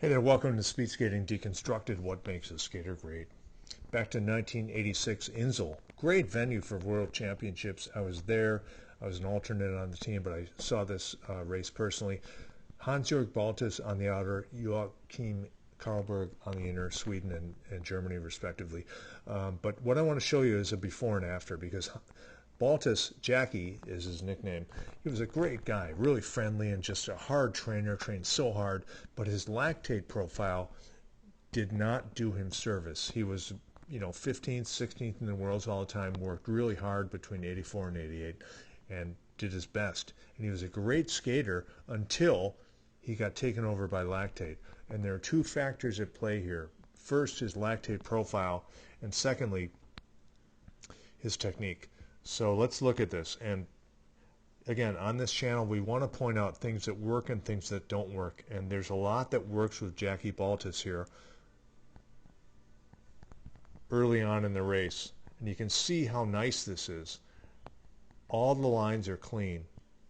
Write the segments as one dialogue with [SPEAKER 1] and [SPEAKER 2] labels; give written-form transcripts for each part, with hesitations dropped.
[SPEAKER 1] Hey there, welcome to Speed Skating Deconstructed, What Makes a Skater Great. Back to 1986 Insel. Great venue for World Championships. I was there. I was an alternate on the team, but I saw this race personally. Hansjorg Baltes on the outer, Joachim Karlberg on the inner, Sweden and Germany respectively. But what I want to show you is a before and after, because Baltes, Jackie is his nickname. He was a great guy, really friendly and just a hard trainer, trained so hard, but his lactate profile did not do him service. He was, 15th, 16th in the world all the time, worked really hard between 84 and 88 and did his best. And he was a great skater until he got taken over by lactate. And there are two factors at play here. First, his lactate profile, and secondly, his technique. So let's look at this. And again, on this channel, we want to point out things that work and things that don't work. And there's a lot that works with Jackie Baltes here early on in the race. And you can see how nice this is. All the lines are clean.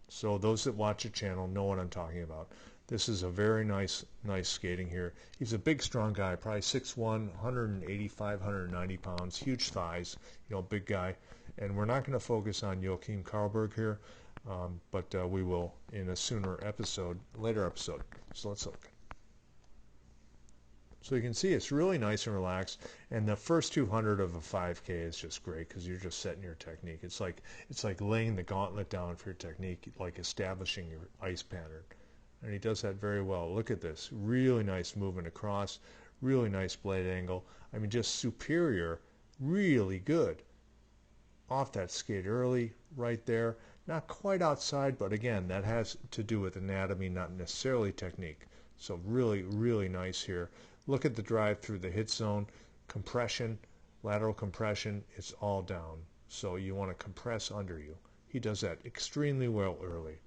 [SPEAKER 1] So those that watch the channel know what I'm talking about. This is a very nice skating here. He's a big, strong guy, probably 6'1", 185, 190 pounds, huge thighs, big guy. And we're not going to focus on Joachim Karlberg here, but we will in a later episode. So let's look. So you can see it's really nice and relaxed, and the first 200 of a 5K is just great because you're just setting your technique. It's like laying the gauntlet down for your technique, like establishing your ice pattern. And he does that very well. Look at this, really nice movement across, really nice blade angle. I mean, just superior, really good. Off that skate early, right there. Not quite outside, but again, that has to do with anatomy, not necessarily technique. So really, really nice here. Look at the drive through the hit zone, compression, lateral compression, it's all down. So you want to compress under you. He does that extremely well early.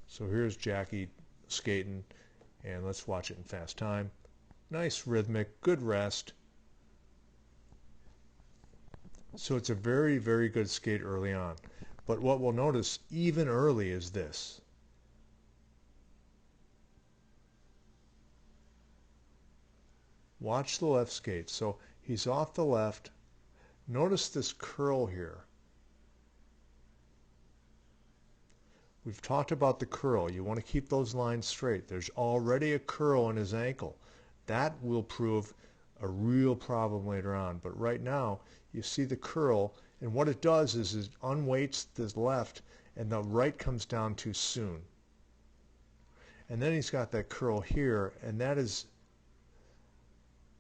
[SPEAKER 1] So here's Jackie skating, and let's watch it in fast time. Nice rhythmic, good rest. So it's a very, very good skate early on. But what we'll notice even early is this. Watch the left skate. So he's off the left. Notice this curl here. We've talked about the curl. You want to keep those lines straight. There's already a curl in his ankle. That will prove a real problem later on. But right now, you see the curl, and what it does is it unweights the left, and the right comes down too soon. And then he's got that curl here, and that is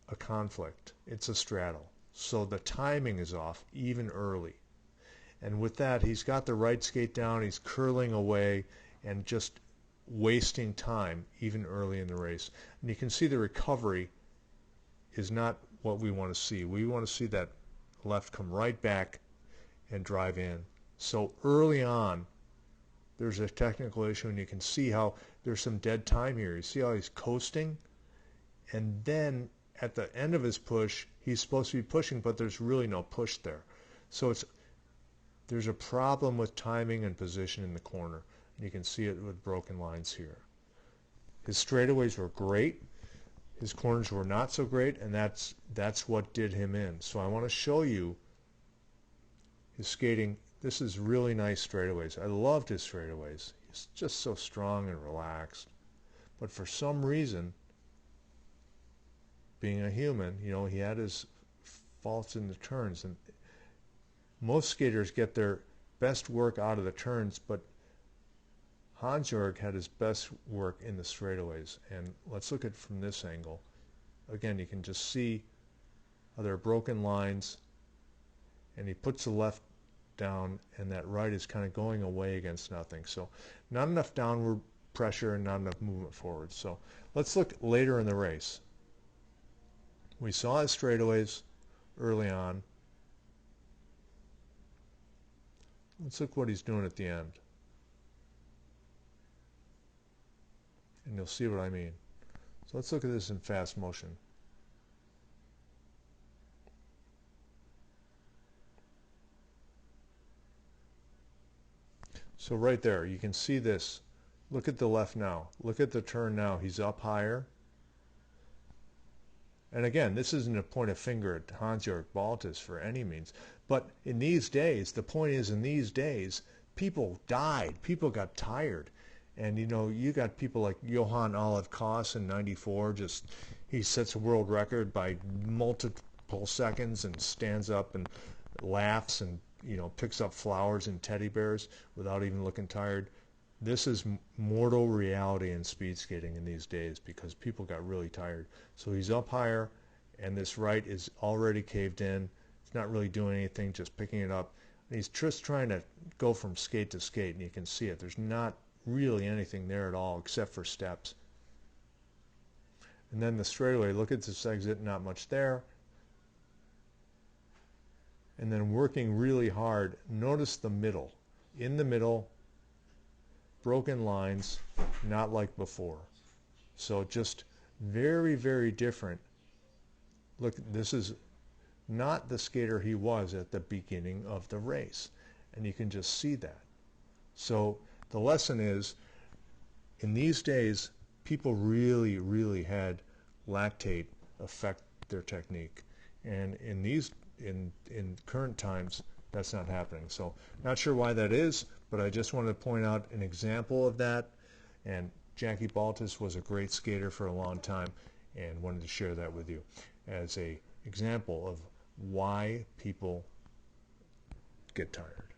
[SPEAKER 1] a conflict. It's a straddle. So the timing is off even early. And with that, he's got the right skate down, he's curling away and just wasting time even early in the race. And you can see the recovery is not what we want to see. We want to see that left come right back and drive in. So early on, there's a technical issue, and you can see how there's some dead time here. You see how he's coasting, and then at the end of his push, he's supposed to be pushing, but there's really no push there. So there's a problem with timing and position in the corner. And you can see it with broken lines here. His straightaways were great. His corners were not so great, and that's what did him in. So I want to show you his skating. This is really nice straightaways. I loved his straightaways. He's just so strong and relaxed. But for some reason, being a human, he had his faults in the turns. And most skaters get their best work out of the turns, but Hansjorg had his best work in the straightaways. And let's look at it from this angle. Again, you can just see how there are broken lines, and he puts the left down, and that right is kind of going away against nothing. So not enough downward pressure and not enough movement forward. So let's look later in the race. We saw his straightaways early on. Let's look what he's doing at the end. And you'll see what I mean. So let's look at this in fast motion. So right there, you can see this. Look at the left now. Look at the turn now. He's up higher. And again, this isn't a point of finger at Hansjorg Baltes for any means. But in these days, the point is, in these days, people died. People got tired. And, you know, you got people like Johan Olive Koss in '94, he sets a world record by multiple seconds and stands up and laughs and, you know, picks up flowers and teddy bears without even looking tired. This is mortal reality in speed skating in these days because people got really tired. So he's up higher, and this right is already caved in. It's not really doing anything, just picking it up. And he's just trying to go from skate to skate, and you can see it. There's not really anything there at all except for steps. And then the straightaway, look at this exit, not much there. And then working really hard, notice the middle. In the middle, broken lines, not like before. So just very, very different. Look, this is not the skater he was at the beginning of the race. And you can just see that. So the lesson is, in these days, people really, really had lactate affect their technique. And in current times, that's not happening. So not sure why that is, but I just wanted to point out an example of that. And Jackie Baltes was a great skater for a long time, and wanted to share that with you as an example of why people get tired.